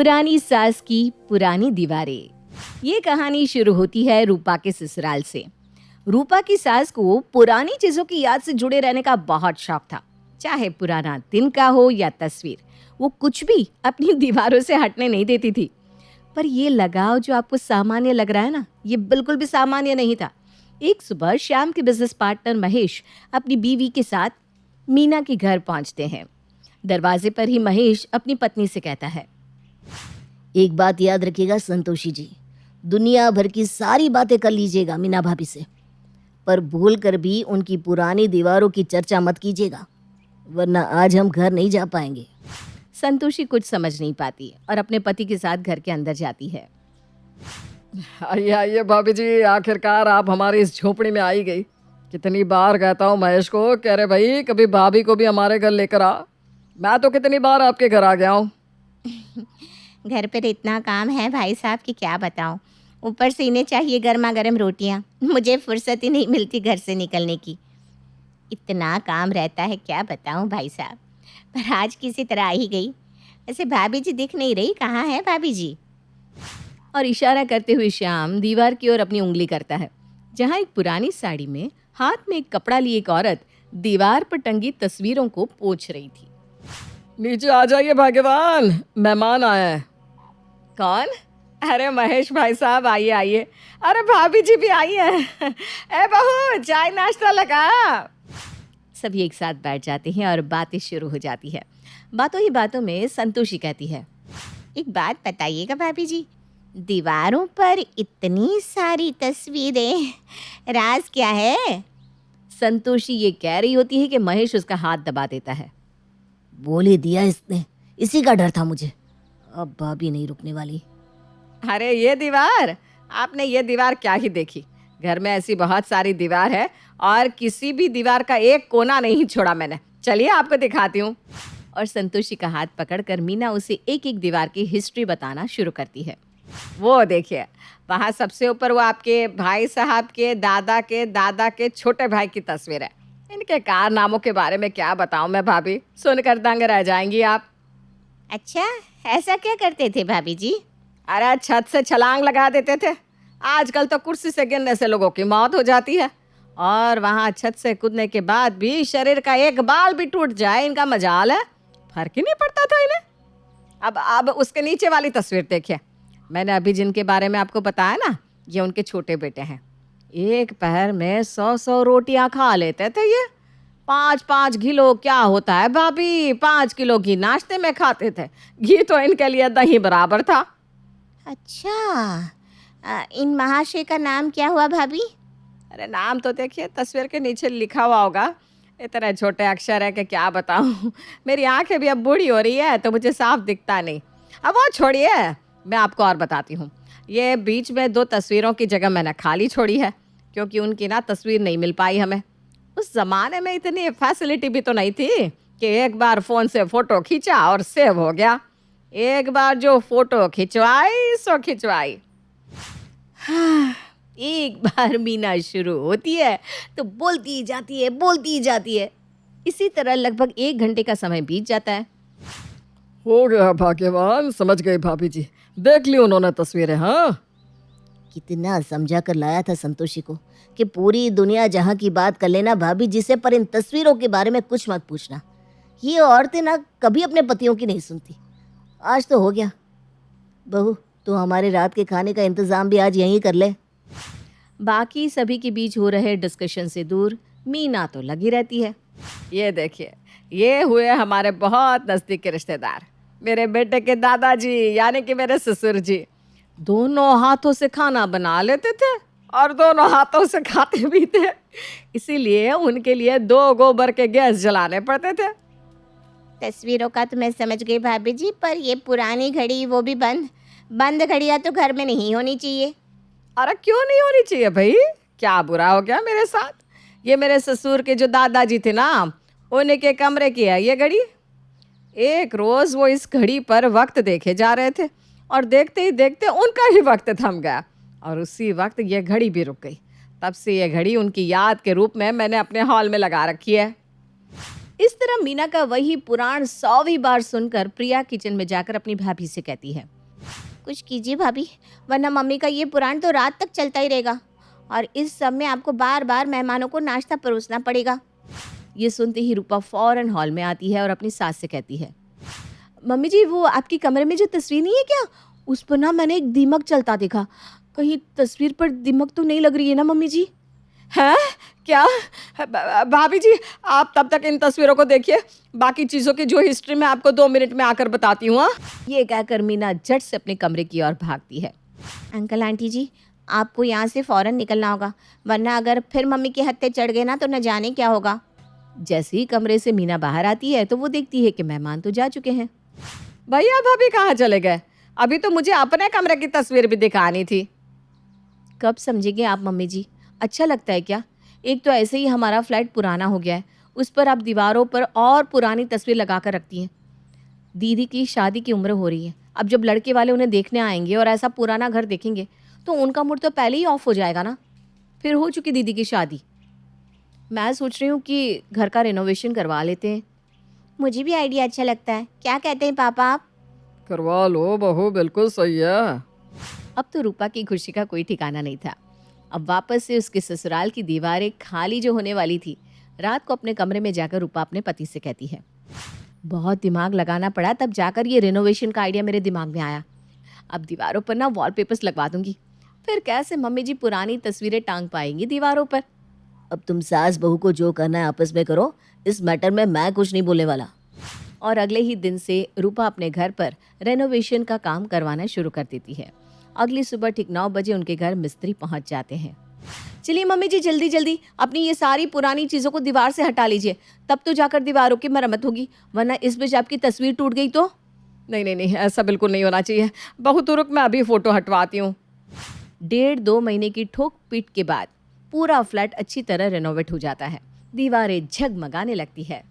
पुरानी सास की पुरानी दीवारें। ये कहानी शुरू होती है रूपा के ससुराल से। रूपा की सास को पुरानी चीजों की याद से जुड़े रहने का बहुत शौक था। चाहे पुराना दिन का हो या तस्वीर, वो कुछ भी अपनी दीवारों से हटने नहीं देती थी। पर ये लगाव जो आपको सामान्य लग रहा है ना, ये बिल्कुल भी सामान्य नहीं था। एक सुबह श्याम के बिजनेस पार्टनर महेश अपनी बीवी के साथ मीना के घर पहुंचते हैं। दरवाजे पर ही महेश अपनी पत्नी से कहता है, एक बात याद रखिएगा संतोषी जी, दुनिया भर की सारी बातें कर लीजिएगा मीना भाभी से, पर भूल कर भी उनकी पुरानी दीवारों की चर्चा मत कीजिएगा, वरना आज हम घर नहीं जा पाएंगे। संतोषी कुछ समझ नहीं पाती और अपने पति के साथ घर के अंदर जाती है। आइए आइए भाभी जी, आखिरकार आप हमारी इस झोपड़ी में आई गई। कितनी बार कहता हूँ महेश को, कह रहे भाई कभी भाभी को भी हमारे घर लेकर आ। मैं तो कितनी बार आपके घर आ गया हूँ। घर पर इतना काम है भाई साहब कि क्या बताऊं। ऊपर से इन्हें चाहिए गर्मा गर्म रोटियां। मुझे फुर्सत ही नहीं मिलती घर से निकलने की। इतना काम रहता है, क्या बताऊं भाई साहब। पर आज किसी तरह आ ही गई। ऐसे भाभी जी दिख नहीं रही, कहाँ है भाभी जी? और इशारा करते हुए श्याम दीवार की ओर अपनी उंगली करता है, जहाँ एक पुरानी साड़ी में हाथ में एक कपड़ा लिए एक औरत दीवार पर टंगी तस्वीरों को पोंछ रही थी। नीचे आ जाइए भाग्यवान, मेहमान आए हैं। कौन? अरे महेश भाई साहब, आइए आइए। अरे भाभी जी भी आई हैं। ए बहू, चाय नाश्ता लगा। सभी एक साथ बैठ जाते हैं और बातें शुरू हो जाती है। बातों ही बातों में संतोषी कहती है, एक बात बताइएगा भाभी जी, दीवारों पर इतनी सारी तस्वीरें, राज क्या है? संतोषी ये कह रही होती है कि महेश उसका हाथ दबा देता है। बोल ही दिया इसने, इसी का डर था मुझे। अब भाभी नहीं रुकने वाली। अरे ये दीवार, आपने ये दीवार क्या ही देखी। घर में ऐसी बहुत सारी दीवार है और किसी भी दीवार का एक कोना नहीं छोड़ा मैंने। चलिए आपको दिखाती हूँ। और संतोषी का हाथ पकड़कर मीना उसे एक एक दीवार की हिस्ट्री बताना शुरू करती है। वो देखिए, वहाँ सबसे ऊपर वो आपके भाई साहब के दादा के छोटे भाई की तस्वीर है। इनके कारनामों के बारे में क्या बताऊँ मैं भाभी, सुनकर दंग रह जाएंगी आप। अच्छा, ऐसा क्या करते थे भाभी जी? अरे छत से छलांग लगा देते थे। आजकल तो कुर्सी से गिरने से लोगों की मौत हो जाती है, और वहाँ छत से कूदने के बाद भी शरीर का एक बाल भी टूट जाए इनका मजाल है। फर्क ही नहीं पड़ता था इन्हें। अब उसके नीचे वाली तस्वीर देखिए। मैंने अभी जिनके बारे में आपको बताया ना, ये उनके छोटे बेटे हैं। एक पहर में 100 रोटियां खा लेते थे ये। 5 किलो क्या होता है भाभी, 5 किलो घी नाश्ते में खाते थे। घी तो इनके लिए दही बराबर था। अच्छा, इन महाशय का नाम क्या हुआ भाभी? अरे नाम तो देखिए, तस्वीर के नीचे लिखा हुआ होगा। इतने छोटे अक्षर है कि क्या बताऊं। मेरी आंखें भी अब बूढ़ी हो रही है तो मुझे साफ दिखता नहीं। अब वो छोड़िए, मैं आपको और बताती हूँ। ये बीच में 2 तस्वीरों की जगह मैंने खाली छोड़ी है, क्योंकि उनकी ना तस्वीर नहीं मिल पाई हमें। उस ज़माने में इतनी फैसिलिटी भी तो नहीं थी कि एक बार फ़ोन से फ़ोटो खींचा और सेव हो गया। एक बार जो फ़ोटो खिंचवाई सो खिंचवाई। एक बार मीना शुरू होती है तो बोलती ही जाती है। इसी तरह लगभग 1 घंटे का समय बीत जाता है। हो गया भाग्यवान, समझ गई भाभी जी, देख ली उन्होंने तस्वीरें। हाँ, कितना समझा कर लाया था संतोषी को कि पूरी दुनिया जहाँ की बात कर लेना भाभी जी से, पर इन तस्वीरों के बारे में कुछ मत पूछना। ये औरतें ना कभी अपने पतियों की नहीं सुनती। आज तो हो गया। बहू, तू हमारे रात के खाने का इंतज़ाम भी आज यहीं कर ले। बाकी सभी के बीच हो रहे डिस्कशन से दूर मीना तो लगी रहती है। ये देखिए, ये हुए हमारे बहुत नज़दीक के रिश्तेदार, मेरे बेटे के दादाजी यानी कि मेरे ससुर जी। दोनों हाथों से खाना बना लेते थे और दोनों हाथों से खाते भी थे। इसीलिए उनके लिए 2 गोबर के गैस जलाने पड़ते थे। तस्वीरों का तो मैं समझ गई भाभी जी, पर ये पुरानी घड़ी, वो भी बंद घड़ियाँ तो घर में नहीं होनी चाहिए। अरे क्यों नहीं होनी चाहिए भाई, क्या बुरा हो गया मेरे साथ? ये मेरे ससुर के जो दादाजी थे ना, उन्हीं के कमरे की है ये घड़ी। एक रोज़ वो इस घड़ी पर वक्त देखे जा रहे थे और देखते ही देखते उनका ही वक्त थम गया और उसी वक्त ये घड़ी भी रुक गई। तब से ये घड़ी उनकी याद के रूप में मैंने अपने हॉल में लगा रखी है। इस तरह मीना का वही पुराण 100वीं बार सुनकर प्रिया किचन में जाकर अपनी भाभी से कहती है, कुछ कीजिए भाभी, वरना मम्मी का ये पुराण तो रात तक चलता ही रहेगा और इस सब में आपको बार बार मेहमानों को नाश्ता परोसना पड़ेगा। ये सुनते ही रूपा फौरन हॉल में आती है और अपनी सास से कहती है, मम्मी जी वो आपकी कमरे में जो तस्वीर नहीं है क्या, उस पर ना मैंने एक दीमक चलता देखा, कहीं तस्वीर पर दीमक तो नहीं लग रही है ना मम्मी जी? हैं क्या? भाभी जी आप तब तक इन तस्वीरों को देखिए, बाकी चीज़ों की जो हिस्ट्री मैं आपको 2 मिनट में आकर बताती हूँ। हाँ? ये कहकर मीना झट से अपने कमरे की ओर भागती है। अंकल आंटी जी, आपको यहाँ से फ़ौरन निकलना होगा, वरना अगर फिर मम्मी के हत्थे चढ़ गए ना तो न जाने क्या होगा। जैसे ही कमरे से मीना बाहर आती है तो वो देखती है कि मेहमान तो जा चुके हैं। भैया भाभी कहाँ चले गए? अभी तो मुझे अपने कमरे की तस्वीर भी दिखानी थी। कब समझेंगे आप मम्मी जी? अच्छा लगता है क्या? एक तो ऐसे ही हमारा फ्लैट पुराना हो गया है, उस पर आप दीवारों पर और पुरानी तस्वीर लगा कर रखती हैं। दीदी की शादी की उम्र हो रही है, अब जब लड़के वाले उन्हें देखने आएंगे और ऐसा पुराना घर देखेंगे तो उनका मूड तो पहले ही ऑफ हो जाएगा ना। फिर हो चुकी दीदी की शादी। मैं सोच रही हूँ कि घर का रेनोवेशन करवा लेते हैं। मुझे भी आइडिया अच्छा लगता है, क्या कहते हैं पापा आप? करवा लो बहू, बिल्कुल सही है। अब तो रूपा की खुशी का कोई ठिकाना नहीं था। अब वापस से उसके ससुराल की दीवारें खाली जो होने वाली थी, रात को अपने कमरे में जाकर रूपा अपने पति से कहती है, बहुत दिमाग लगाना पड़ा तब जाकर ये रेनोवेशन का आइडिया मेरे दिमाग में आया। अब दीवारों पर ना वॉलपेपर्स लगवा दूंगी, फिर कैसे मम्मी जी पुरानी तस्वीरें टांग पाएंगी दीवारों पर। अब तुम सास बहू को जो करना है आपस में करो, इस मैटर में मैं कुछ नहीं बोलने वाला। और अगले ही दिन से रूपा अपने घर पर रेनोवेशन का काम करवाना शुरू कर देती है। अगली सुबह ठीक 9 बजे उनके घर मिस्त्री पहुंच जाते हैं। चलिए मम्मी जी जल्दी जल्दी अपनी ये सारी पुरानी चीज़ों को दीवार से हटा लीजिए, तब तो जाकर दीवारों की मरम्मत होगी, वरना इस बीच आपकी तस्वीर टूट गई तो। नहीं नहीं नहीं, ऐसा बिल्कुल नहीं होना चाहिए। बहुत रुक, मैं अभी फ़ोटो हटवाती हूँ। 1.5-2 महीने की ठोक पीट के बाद पूरा फ्लैट अच्छी तरह रेनोवेट हो जाता है। दीवारें झगमगाने लगती है।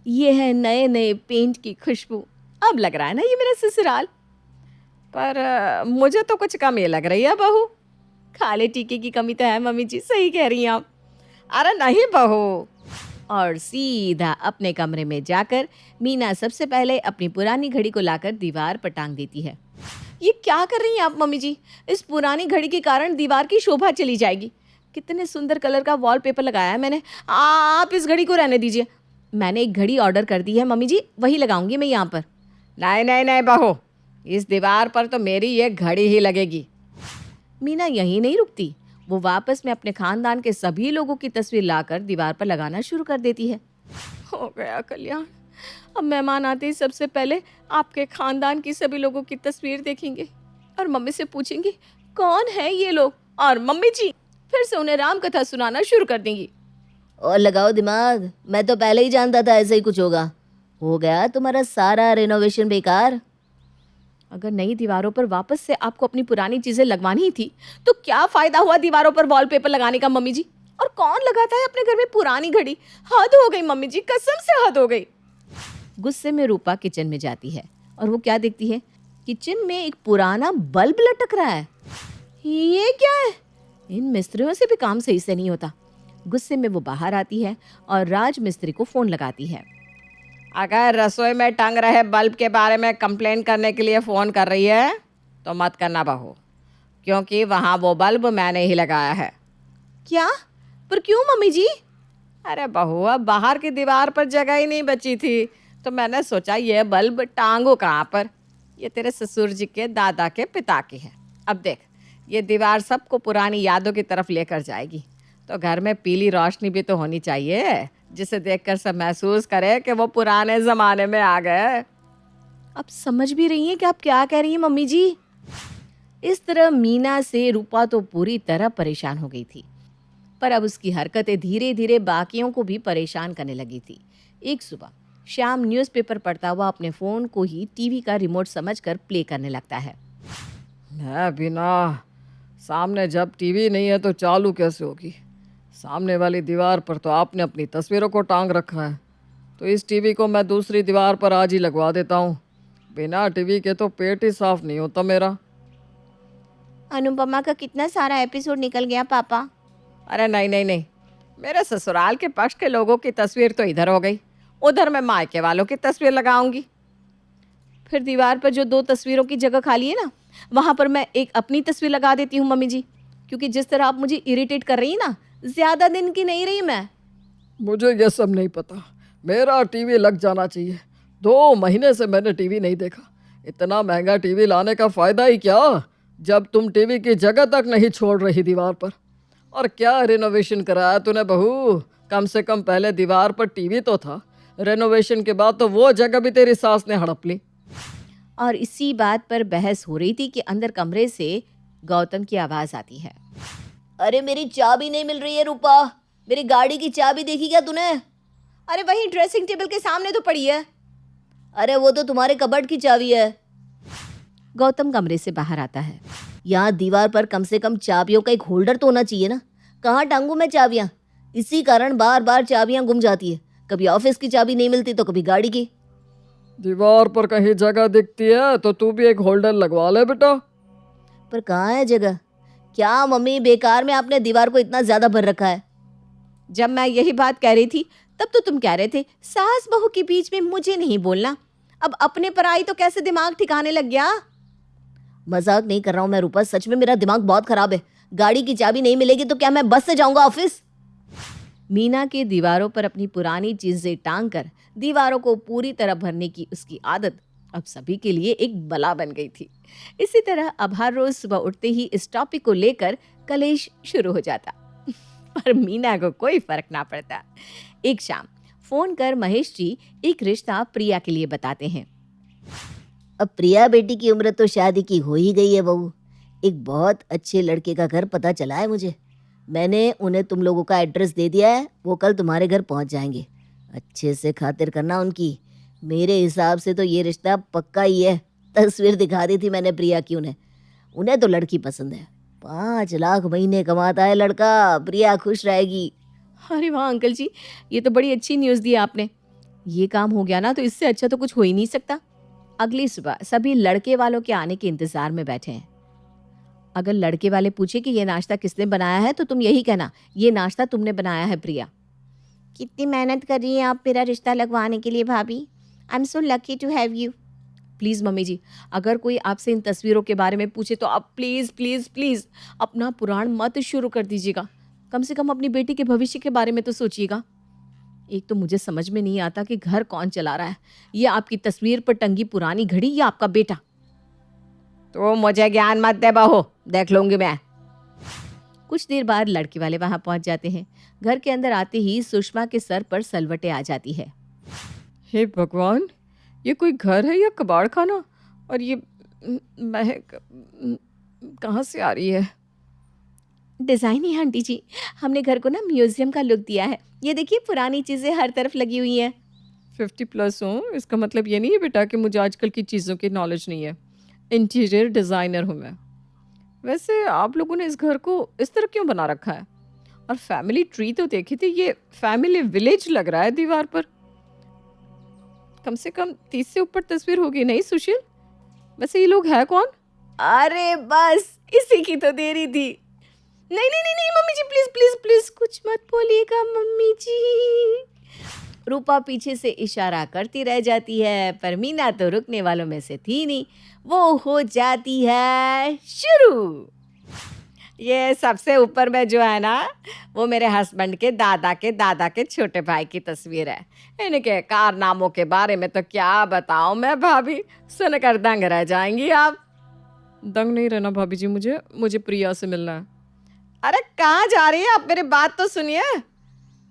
ये है नए नए पेंट की खुशबू। अब लग रहा है ना ये मेरा ससुराल। पर मुझे तो कुछ कमी लग रही है बहू। खाले टीके की कमी तो है मम्मी जी, सही कह रही हैं आप। अरे नहीं बहू। और सीधा अपने कमरे में जाकर मीना सबसे पहले अपनी पुरानी घड़ी को लाकर दीवार पर टांग देती है। ये क्या कर रही हैं आप मम्मी जी? इस पुरानी घड़ी के कारण दीवार की शोभा चली जाएगी। कितने सुंदर कलर का वॉलपेपर लगाया है मैंने। आप इस घड़ी को रहने दीजिए। मैंने एक घड़ी ऑर्डर कर दी है मम्मी जी, वही लगाऊंगी मैं यहाँ पर। नहीं नहीं नहीं बहू, इस दीवार पर तो मेरी ये घड़ी ही लगेगी। मीना यहीं नहीं रुकती, वो वापस में अपने खानदान के सभी लोगों की तस्वीर लाकर दीवार पर लगाना शुरू कर देती है। हो गया कल्याण। अब मेहमान आते ही सबसे पहले आपके खानदान की सभी लोगों की तस्वीर देखेंगे और मम्मी से पूछेंगी कौन है ये लोग, और मम्मी जी फिर से उन्हें राम कथा सुनाना शुरू कर देंगी। और लगाओ दिमाग, मैं तो पहले ही जानता था ऐसा ही कुछ होगा। हो गया तुम्हारा सारा रेनोवेशन बेकार। अगर नई दीवारों पर वापस से आपको अपनी पुरानी चीजें लगवानी ही थी तो क्या फायदा हुआ दीवारों पर वॉलपेपर लगाने का मम्मी जी? और कौन लगाता है अपने घर में पुरानी घड़ी? हद हो गई मम्मी जी, कसम से हद हो गई। गुस्से में रूपा किचन में जाती है और वो क्या देखती है, किचन में एक पुराना बल्ब लटक रहा है। ये क्या है? इन मिस्त्रियों से भी काम सही से नहीं होता। गुस्से में वो बाहर आती है और राज मिस्त्री को फोन लगाती है। अगर रसोई में टंग रहे बल्ब के बारे में कंप्लेंट करने के लिए फ़ोन कर रही है तो मत करना बहू, क्योंकि वहाँ वो बल्ब मैंने ही लगाया है। क्या? पर क्यों मम्मी जी? अरे बहू, अब बाहर की दीवार पर जगह ही नहीं बची थी तो मैंने सोचा ये बल्ब टांगू कहाँ पर। ये तेरे ससुर जी के दादा के पिता की है। अब देख, ये दीवार सबको पुरानी यादों की तरफ लेकर जाएगी, तो घर में पीली रोशनी भी तो होनी चाहिए जिसे देखकर सब महसूस करे कि वो पुराने ज़माने में आ गए। अब समझ भी रही हैं कि आप क्या कह रही हैं मम्मी जी? इस तरह मीना से रूपा तो पूरी तरह परेशान हो गई थी, पर अब उसकी हरकतें धीरे धीरे बाकियों को भी परेशान करने लगी थी। एक सुबह श्याम न्यूज़पेपर पढ़ता हुआ अपने फ़ोन को ही टीवी का रिमोट समझकर प्ले करने लगता है। मैं बिना सामने जब टीवी नहीं है तो चालू कैसे होगी? सामने वाली दीवार पर तो आपने अपनी तस्वीरों को टांग रखा है, तो इस टीवी को मैं दूसरी दीवार पर आज ही लगवा देता हूँ। बिना टीवी के तो पेट ही साफ नहीं होता मेरा। अनुपमा का कितना सारा एपिसोड निकल गया पापा। अरे नहीं नहीं नहीं, मेरे ससुराल के पक्ष के लोगों की तस्वीर तो इधर हो गई, उधर मैं मायके वालों की तस्वीर लगाऊंगी। फिर दीवार पर जो 2 तस्वीरों की जगह खाली है ना, वहाँ पर मैं एक अपनी तस्वीर लगा देती हूँ मम्मी जी, क्योंकि जिस तरह आप मुझे इरिटेट कर रही हैं ना, ज़्यादा दिन की नहीं रही मैं। मुझे ये सब नहीं पता, मेरा टीवी लग जाना चाहिए। 2 महीने से मैंने टीवी नहीं देखा। इतना महंगा टीवी लाने का फ़ायदा ही क्या, जब तुम टीवी की जगह तक नहीं छोड़ रही दीवार पर। और क्या रिनोवेशन कराया तूने बहू? कम से कम पहले दीवार पर टीवी तो था, रेनोवेशन के बाद तो वो जगह भी तेरी सास ने हड़प ली। और इसी बात पर बहस हो रही थी कि अंदर कमरे से गौतम की आवाज़ आती है। अरे मेरी चाबी नहीं मिल रही है रूपा, मेरी गाड़ी की चाबी देखी क्या तूने? अरे वही ड्रेसिंग टेबल के सामने तो पड़ी है। अरे वो तो तुम्हारे कबर्ड की चाबी है। गौतम कमरे से बाहर आता है। यहाँ दीवार पर कम से कम चाबियों का एक होल्डर तो होना चाहिए ना। कहाँ टांगू मैं चाबियाँ? इसी कारण बार बार चाबियाँ गुम जाती है। कभी ऑफिस की चाबी नहीं मिलती तो कभी गाड़ी की। दीवार पर कहीं जगह दिखती है तो तू भी एक होल्डर लगवा ले बेटा। पर कहाँ है जगह? क्या मम्मी, बेकार में आपने दीवार को इतना ज्यादा भर रखा है? जब मैं यही बात कह रही थी तब तो तुम कह रहे थे सास बहू के बीच में मुझे नहीं बोलना। अब अपने पर आई तो कैसे दिमाग ठिकाने लग गया? मजाक नहीं कर रहा हूँ मैं रूपा, सच में मेरा दिमाग बहुत खराब है। गाड़ी की चाबी नहीं मिलेगी तो क्या मैं बस से जाऊंगा ऑफिस? मीना के दीवारों पर अपनी पुरानी चीजें टांग कर दीवारों को पूरी तरह भरने की उसकी आदत अब सभी के लिए एक बला बन गई थी। इसी तरह अब हर रोज सुबह उठते ही इस टॉपिक को लेकर कलेश शुरू हो जाता पर मीना को कोई फर्क ना पड़ता। एक शाम फोन कर महेश जी एक रिश्ता प्रिया के लिए बताते हैं। अब प्रिया बेटी की उम्र तो शादी की हो ही गई है बहू। एक बहुत अच्छे लड़के का घर पता चला है मुझे। मैंने उन्हें तुम लोगों का एड्रेस दे दिया है, वो कल तुम्हारे घर पहुंच जाएंगे। अच्छे से खातिर करना उनकी। मेरे हिसाब से तो ये रिश्ता पक्का ही है। तस्वीर दिखा दी थी मैंने प्रिया की उन्हें। उन्हें तो लड़की पसंद है। 5 लाख महीने कमाता है लड़का। प्रिया खुश रहेगी। अरे वाह अंकल जी, ये तो बड़ी अच्छी न्यूज़ दी आपने। ये काम हो गया ना तो इससे अच्छा तो कुछ हो ही नहीं सकता। अगली सुबह सभी लड़के वालों के आने के इंतजार में बैठे हैं। अगर लड़के वाले पूछे कि ये नाश्ता किसने बनाया है तो तुम यही कहना, ये नाश्ता तुमने बनाया है प्रिया। कितनी मेहनत कर रही हैं आप मेरा रिश्ता लगवाने के लिए भाभी। I am so lucky to have you. Please mummy ji, अगर कोई आपसे इन तस्वीरों के बारे में पूछे तो आप प्लीज़ प्लीज़ प्लीज़ अपना पुराण मत शुरू कर दीजिएगा। कम से कम अपनी बेटी के भविष्य के बारे में तो सोचिएगा। एक तो मुझे समझ में नहीं आता कि घर कौन चला रहा है, ये आपकी तस्वीर पर टंगी पुरानी घड़ी या आपका बेटा। तो मुझे ज्ञान मत दे बहू, देख लूंगी मैं। कुछ देर बाद लड़के वाले वहां पहुंच जाते हैं। घर के अंदर आते ही सुषमा के सर पर सलवटें आ जाती है। हे भगवान, ये कोई घर है या कबाड़ खाना? और ये महक कहाँ से आ रही है? डिज़ाइन ही आंटी जी, हमने घर को ना म्यूजियम का लुक दिया है। ये देखिए पुरानी चीज़ें हर तरफ लगी हुई हैं। 50+ हूँ, इसका मतलब ये नहीं है बेटा कि मुझे आजकल की चीज़ों की नॉलेज नहीं है। इंटीरियर डिज़ाइनर हूँ मैं। वैसे आप लोगों ने इस घर को इस तरह क्यों बना रखा है? और फैमिली ट्री तो देखी थी, ये फैमिली विलेज लग रहा है दीवार पर। कम से कम 30 से ऊपर तस्वीर होगी नहीं सुशील? वैसे ये लोग है कौन? अरे बस इसी की तो देरी थी। नहीं नहीं नहीं नहीं mummy ji, please please please कुछ मत बोलिएगा मम्मी जी। रूपा पीछे से इशारा करती रह जाती है पर मीना तो रुकने वालों में से थी नहीं। वो हो जाती है शुरू। ये सबसे ऊपर में जो है ना, वो मेरे हस्बैंड के दादा के छोटे भाई की तस्वीर है। इनके कारनामों के बारे में तो क्या बताऊं मैं भाभी, सुनकर दंग रह जाएंगी आप। दंग नहीं रहना भाभी जी, मुझे प्रिया से मिलना है। अरे कहाँ जा रही है आप? मेरी बात तो सुनिए।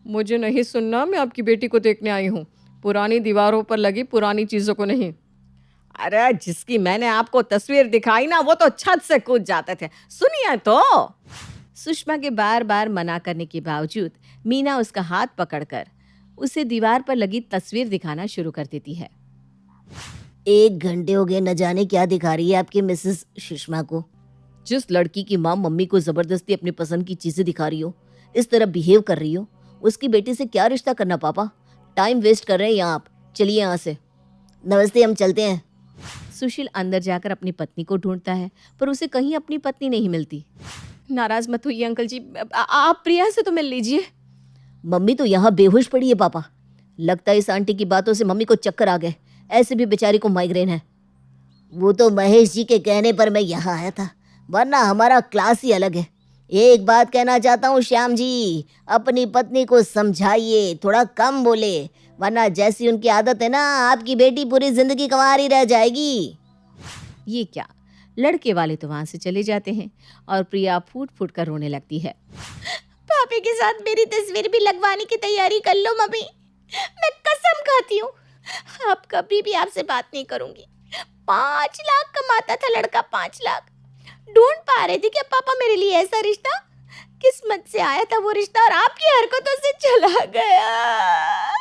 मुझे नहीं सुनना, मैं आपकी बेटी को देखने आई हूँ, पुरानी दीवारों पर लगी पुरानी चीज़ों को नहीं। अरे जिसकी मैंने आपको तस्वीर दिखाई ना, वो तो छत से कूद जाते थे। सुनिए तो। सुषमा के बार बार मना करने के बावजूद मीना उसका हाथ पकड़कर उसे दीवार पर लगी तस्वीर दिखाना शुरू कर देती है। 1 घंटे हो गए, न जाने क्या दिखा रही है आपकी मिसेस सुषमा को। जिस लड़की की माँ मम्मी को जबरदस्ती अपनी पसंद की चीजें दिखा रही हो, इस तरह बिहेव कर रही हो, उसकी बेटी से क्या रिश्ता करना पापा? टाइम वेस्ट कर रहे हैं यहाँ आप। चलिए यहाँ से। नमस्ते, हम चलते हैं। सुशील अंदर जाकर अपनी पत्नी को ढूंढता है पर उसे कहीं अपनी पत्नी नहीं मिलती। नाराज मत होइए अंकल जी, आप प्रिया से तो मिल लीजिए। मम्मी तो यहाँ बेहोश पड़ी है पापा। लगता है इस आंटी की बातों से मम्मी को चक्कर आ गए। ऐसे भी बेचारी को माइग्रेन है। वो तो महेश जी के कहने पर मैं यहाँ आया था, वरना हमारा क्लास ही अलग है। एक बात कहना चाहता हूँ श्याम जी, अपनी पत्नी को समझाइए, थोड़ा कम बोले, वरना जैसी उनकी आदत है ना, आपकी बेटी पूरी जिंदगी कंवारी रह जाएगी। ये क्या, लड़के वाले तो वहाँ से चले जाते हैं और प्रिया फूट फूट कर रोने लगती है। पापी के साथ मेरी तस्वीर भी लगवाने की तैयारी कर लो मम्मी, मैं कसम खाती हूँ अब कभी भी आपसे बात नहीं करूंगी। 5 लाख कमाता था लड़का, 5 लाख। ढूंढ पा रहे थे क्या पापा मेरे लिए ऐसा रिश्ता? किस्मत से आया था वो रिश्ता और आपकी हरकतों से चला गया।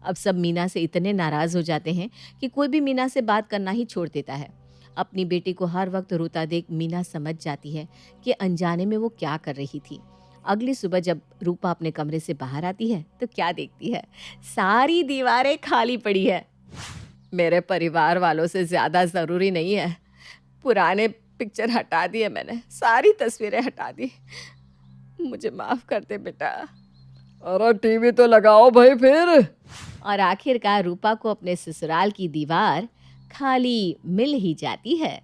अब सब मीना से इतने नाराज हो जाते हैं कि कोई भी मीना से बात करना ही छोड़ देता है। अपनी बेटी को हर वक्त रोता देख मीना समझ जाती है कि अनजाने में वो क्या कर रही थी। अगली सुबह जब रूपा अपने कमरे से बाहर आती है तो क्या देखती है, सारी दीवारें खाली पड़ी है। मेरे परिवार वालों से ज़्यादा ज़रूरी नहीं है, पुराने पिक्चर हटा दिए मैंने, सारी तस्वीरें हटा दी, मुझे माफ़ कर दे बेटा। अरे टीवी तो लगाओ भाई फिर। और आखिरकार रूपा को अपने ससुराल की दीवार खाली मिल ही जाती है।